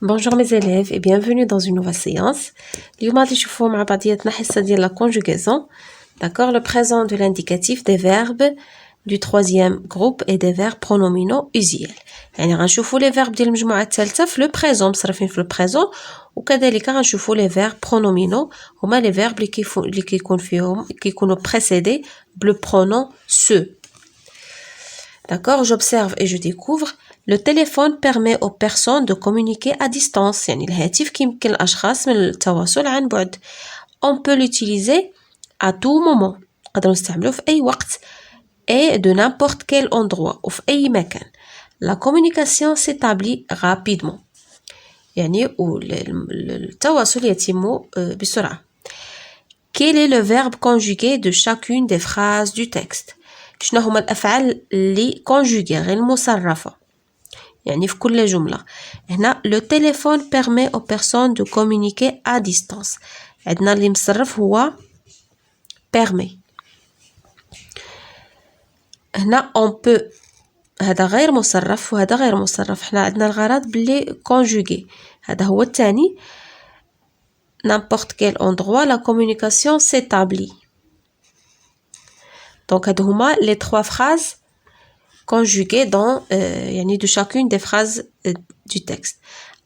Bonjour mes élèves et bienvenue dans une nouvelle séance. اليوم غادي نشوفوا مع بعضياتنا حصة ديال la conjugaison. D'accord, le présent de l'indicatif des verbes du troisième groupe et des verbes pronominaux usuels. يعني غنشوفوا les verbes ديال المجموعة الثالثة في le présent مصرفين في le présent وكذلك غنشوفوا les verbes pronominaux هما les verbes اللي كيكون فيهم كيكونوا précédés بلو pronom ce. D'accord, j'observe et je découvre. Le téléphone permet aux personnes de communiquer à distance. يعني الهاتف كيمكن الأشخاص من التواصل عن بعد. On peut l'utiliser à tout moment. نقدروا نستعملوه في أي وقت. Et de n'importe quel endroit. وفي أي مكان. La communication s'établit rapidement. يعني التواصل يتم بسرعة. Quel est le verbe conjugué de chacune des phrases du texte؟ شنو هما الأفعال اللي conjuguées غير مصرفة يعني في كل جملة. هنا le téléphone permet aux personnes de communiquer à distance. عندنا اللي مصرف هو permet. هنا on peut هذا غير مصرف وهذا غير مصرف. حنا عندنا الغرض باللي conjugué. هذا هو الثاني. N'importe quel endroit la communication s'établit. Donc هادو هما les trois phrases conjuguées dans يعني de chacune des phrases du texte.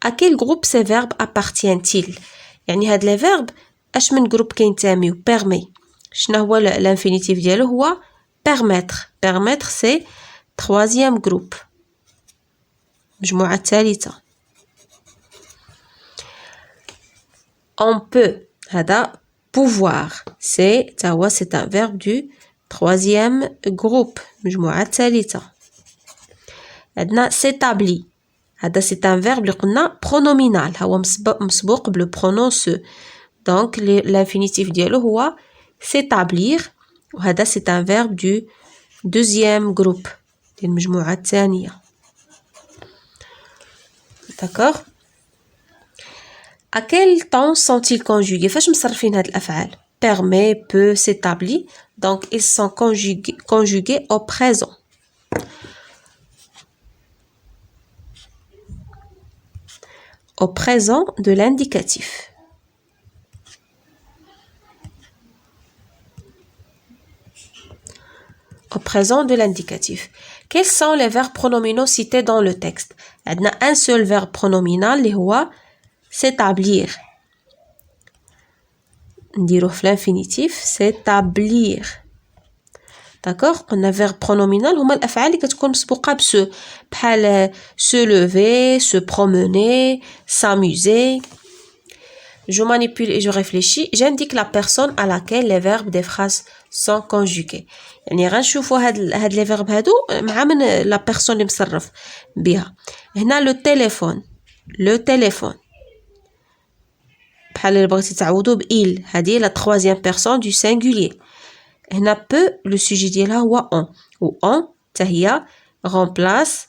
À quel groupe ces verbes appartiennent-ils؟ يعني هاد les verbes اش من groupe كينتميو؟ permet. شنو هو l'infinitif ديالو؟ هو permettre. Permettre c'est troisième groupe. مجموعة الثالثة. On peut هذا pouvoir c'est un verbe du troisième groupe مجموعة الثالثة. عندنا s'établit هذا c'est un verbe اللي قلنا pronominal هو مسبوق بلو pronom se. Donc l'infinitif ديالو هو s'établir وهذا c'est un verbe du deuxième groupe ديال المجموعة الثانية. D'accord. À quel temps sont-ils conjugués؟ فاش مصرفين هاد الأفعال؟ permet, peut, s'établit. Donc ils sont conjugués au présent. Au présent de l'indicatif. Au présent de l'indicatif. Quels sont les verbes pronominaux cités dans le texte؟ عندنا un seul verbe pronominal اللي هو s'établir. نديروه في l'infinitif s'établir. D'accord. قلنا verbe pronominal هما الأفعال اللي كتكون مسبوقة بسو بحال se lever, se promener, s'amuser. Je manipule et je réfléchis. J'indique la personne à laquelle les verbes des phrases sont conjugués. يعني غنشوفوا هاد les verbes هادو مع من la personne اللي مصرف بها. هنا le téléphone. بحال اللي بغيتي تعوضو il. هذه la troisième personne du singulier. هنا peu le sujet ديالها هو on. و on حتى هي remplace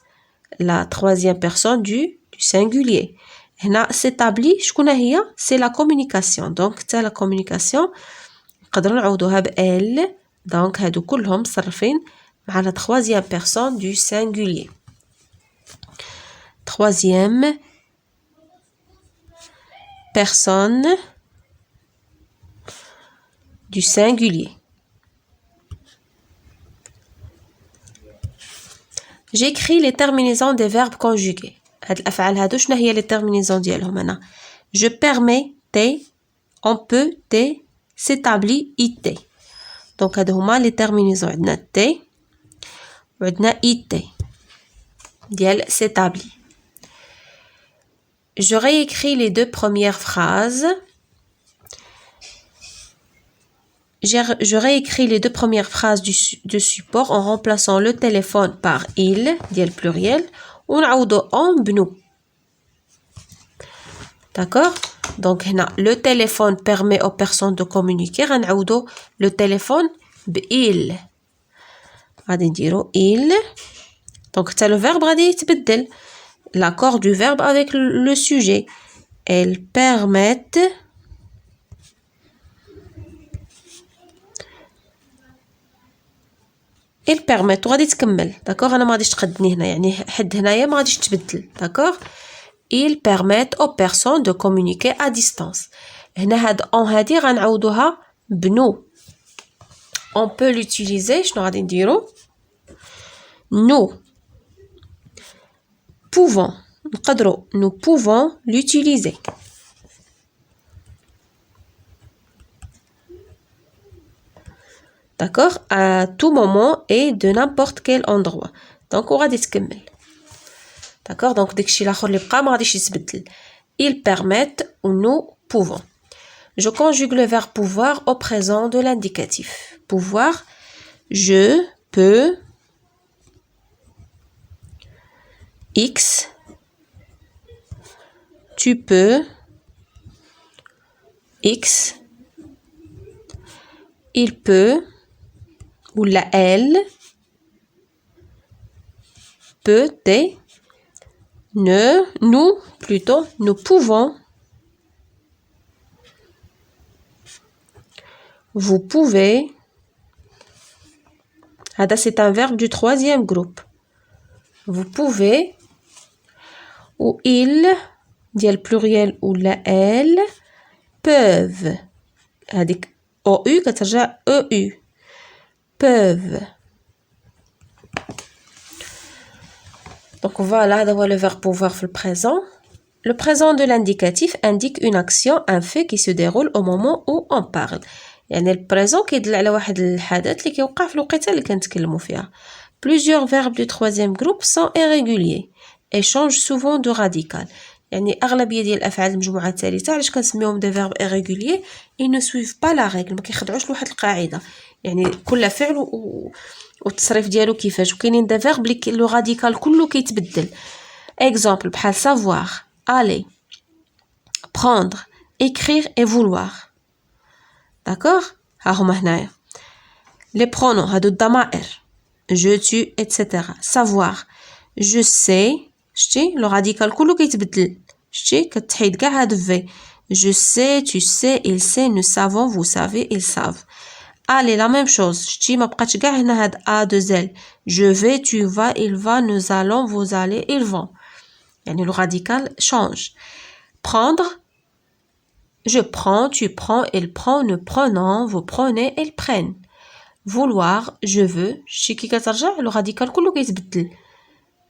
la troisième personne du singulier. هنا s'établit شكون هي؟ c'est la communication. Donc حتى la communication نقدروا نعوضوها ب elle. Donc هادو كلهم مصرفين مع la troisième personne du singulier. Troisième personne du singulier. J'écris les terminaisons des verbes conjugués. هاد الأفعال هادو شنو هي les terminaisons ديالهم هنا؟ Je permets t, on peut t, s'établit it. Donc هادو هما les terminaisons. عندنا t وعندنا it ديال s'établit. Je réécris les deux premières phrases. Je réécris les deux premières phrases de support en remplaçant le téléphone par il, ديال pluriel, ونعوضو on بنو. D'accord. Donc هنا le téléphone permet aux personnes de communiquer. غنعوضو le téléphone ب il. غادي نديرو il. Donc حتى le verbe غادي يتبدل. L'accord du verbe avec le sujet. Elles permettent وغادي تكمل. داكوغ انا ما غاديش تقدني هنا يعني حد هنايا ما غاديش تبدل. داكوغ ils permettent aux personnes de communiquer à distance. هنا هاد on هادي غنعوضوها بنو. On peut l'utiliser, شنو غادي نديرو؟ Nous pouvons, nous pouvons l'utiliser. D'accord? À tout moment et de n'importe quel endroit. Donc on غادي تكمل. D'accord? Donc داكشي الاخر اللي بقى ما غاديش يتبدل. Ils permettent ou nous pouvons. Je conjugue le verbe pouvoir au présent de l'indicatif. Pouvoir, je peux, X, tu peux, X, il peut, ou la elle, peut, nous, plutôt, nous pouvons, vous pouvez. Hada, c'est un verbe du troisième groupe. Vous pouvez, ou il, dit le pluriel ou la elle, peuvent. هذيك OU كترجع EU. Peuvent. Donc voilà, هذا هو le verbe pouvoir في le présent. Le présent de l'indicatif indique une action, un fait qui se déroule au moment où on parle. يعني البريزون كيدل على واحد الحدث اللي كيوقع في الوقيته اللي كنتكلموا فيها. Plusieurs verbes du troisième groupe sont irréguliers et changent souvent de radical. يعني أغلبية ديال الأفعال المجموعة الثالثة علاش كنسميوهم des verbes irréguliers ils ne suivent pas la règle ما كيخضعوش لواحد القاعدة. يعني كل فعل والتصريف ديالو كيفاش وكاينين des verbes اللي لو radical كله كيتبدل. Exemple بحال savoir, aller, prendre, écrire et vouloir. D'accord? ها هما هنايا. Les pronoms هادو الضمائر je, tu, etc. Savoir. Je sais. شتي لو راديكال كله كيتبدل. شتي كتحيد كاع هاد في. Je sais, tu sais, il sait, nous savons, vous savez, ils savent. Allez, la même chose. شتي ما بقاتش كاع هنا هاد a de zel. Je vais, tu vas, il va, nous allons, vous allez, ils vont. يعني le radical change. Prendre. Je prends, tu prends, il prend, nous prenons, vous prenez, ils prennent. Vouloir, je veux, شتي كي كترجع لو راديكال كله كيتبدل.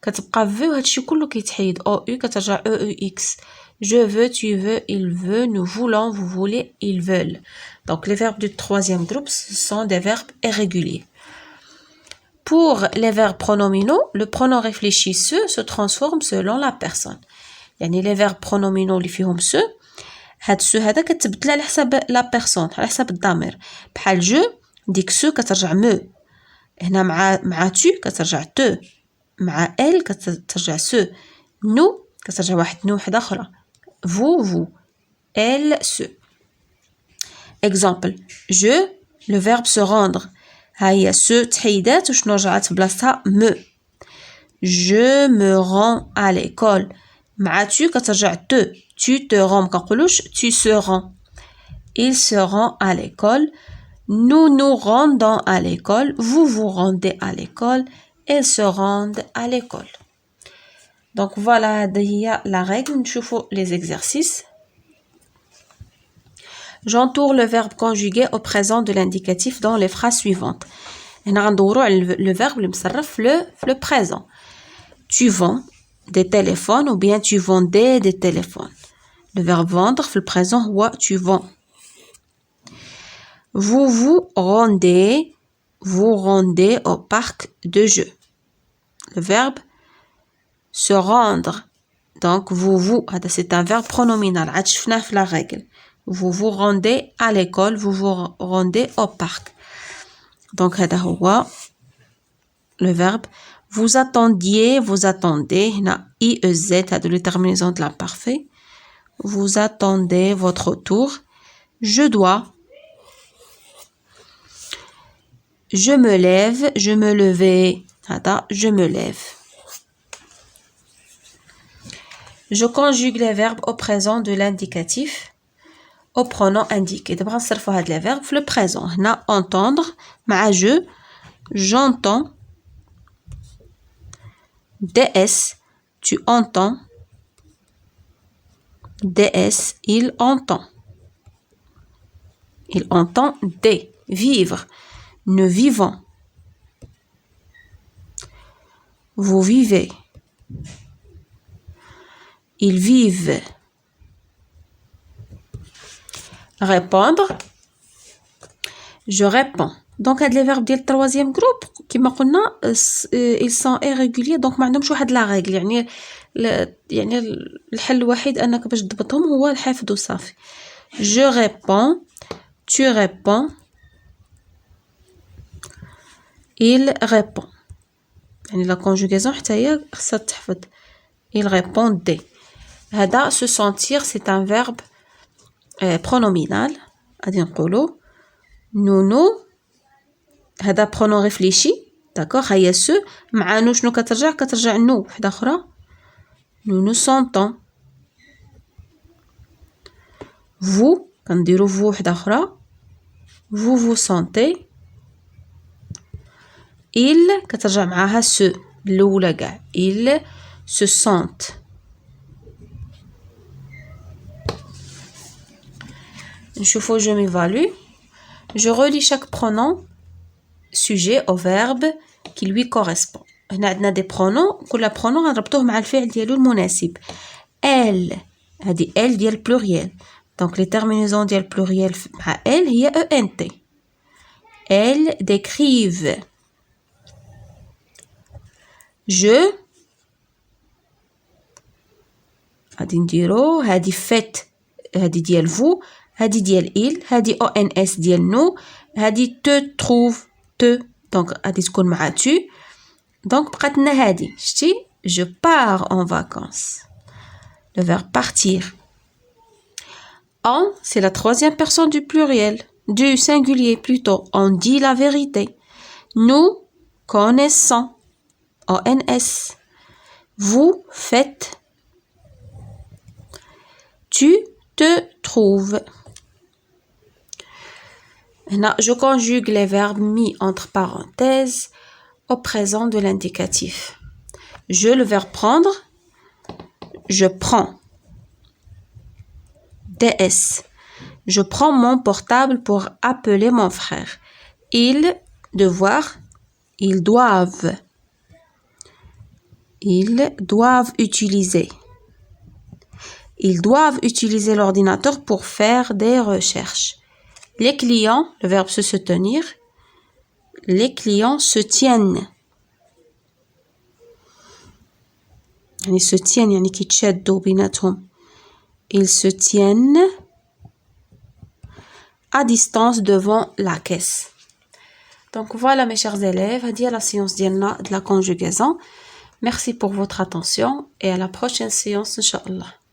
كتبقى في وهادشي كله كيتحيد او يو كترجع او او اكس. Je veux, tu veux, il veut, nous voulons, vous voulez, ils veulent. Donc les verbes du troisième groupe ce sont des verbes irréguliers. Pour les verbes pronominaux, le pronom réfléchi se transforme selon la personne. يعني les verbes pronominaux اللي فيهم se هاد se هذا كتبدل على حساب لا بيرسون على حساب الضمير. بحال جو ديك سو كترجع مو. هنا مع تو كترجع تو. مع ال كترجع سو. نو كترجع واحد نو وحده اخرى. vous elle se. Exemple je le verbe se rendre ها هي se تحيدات وشنو رجعت في بلاصتها me. je me rends à l'école مع tu كترجع te. tu te rends مكنقولوش tu se rends. il se rend à l'école. Nous nous rendons à l'école, vous vous rendez à l'école, elles se rendent à l'école. Donc voilà, هي la règle. نشوفوا les exercices. J'entoure le verbe conjugué au présent de l'indicatif dans les phrases suivantes. هنا غندوروا على le verbe اللي مصرف في le présent. Tu vends des téléphones ou bien tu vendais des téléphones. Le verbe vendre في le présent هو tu vends. Vous vous rendez au parc de jeux. Le verbe se rendre. Donc vous c'est un verbe pronominal. عاد شفناه في la règle. Vous vous rendez à l'école, vous vous rendez au parc. Donc هذا هو le verbe. Vous attendiez, vous attendez. هنا IEZ هادو les terminaisons de l'imparfait. Vous attendez votre tour. Je dois. Je me lève, je me levais. Je me lève. Je conjugue les verbes au présent de l'indicatif au pronom indiqué. D'abord, on va les verbes le présent. On a entendre, مع je, j'entends. DS, tu entends. DS, il entend. Il entend des, vivre. Nous vivons. Vous vivez. Ils vivent. Répondre. Je réponds. Donc, les verbes du troisième groupe, comme on a dit, ils sont irréguliers, donc ما عندهمش واحد la règle. يعني الحل الوحيد أنك باش تضبطهم هو الحفظ وصافي. Je réponds. Tu réponds. Il répond. يعني la conjugaison حتى هي خصها تحفظ. Il répondait. هذا se sentir, c'est un verbe pronominal. غادي نقولوا nous هذا pronom réfléchi. d'accord هيا ce مع نو شنو كترجع نو وحده اخرى. nous nous sentons. vous كنديروا vous وحده اخرى. vous vous sentez. il كترجع معاها ce الاولى كاع. il se sentent. نشوفوا je m'évalue. Je relis chaque pronom sujet au verbe qui lui correspond. هنا عندنا des pronoms. كل pronom غنربطوه مع الفعل ديالو المناسب. elle هذه elle ديال pluriel. donc les terminaisons ديال pluriel مع elle هي ent. elles décrivent. je غادي نديرو هذه fait هذه ديال vous. هذه ديال il. هذه ons ديال nous. هذه te trouve te. donc غادي تكون مع tu. donc بقات لنا هذه شتي je pars en vacances. le verbe partir. On, c'est la troisième personne du pluriel, du singulier plutôt. On dit la vérité. Nous connaissons. ONS. Vous faites. Tu te trouves. Maintenant, je conjugue les verbes mis entre parenthèses au présent de l'indicatif. Je, le verbe prendre. Je prends. DS. Je prends mon portable pour appeler mon frère. Ils, devoir. Ils doivent. Ils doivent utiliser. Ils doivent utiliser l'ordinateur pour faire des recherches. Les clients, le verbe se tenir. Les clients se tiennent. يعني se tiennent يعني كيتشادوا بيناتهم. Ils se tiennent à distance devant la caisse. Donc voilà mes chers élèves, هذه la séance ديالنا de la conjugaison. Merci pour votre attention et à la prochaine séance, Inch'Allah.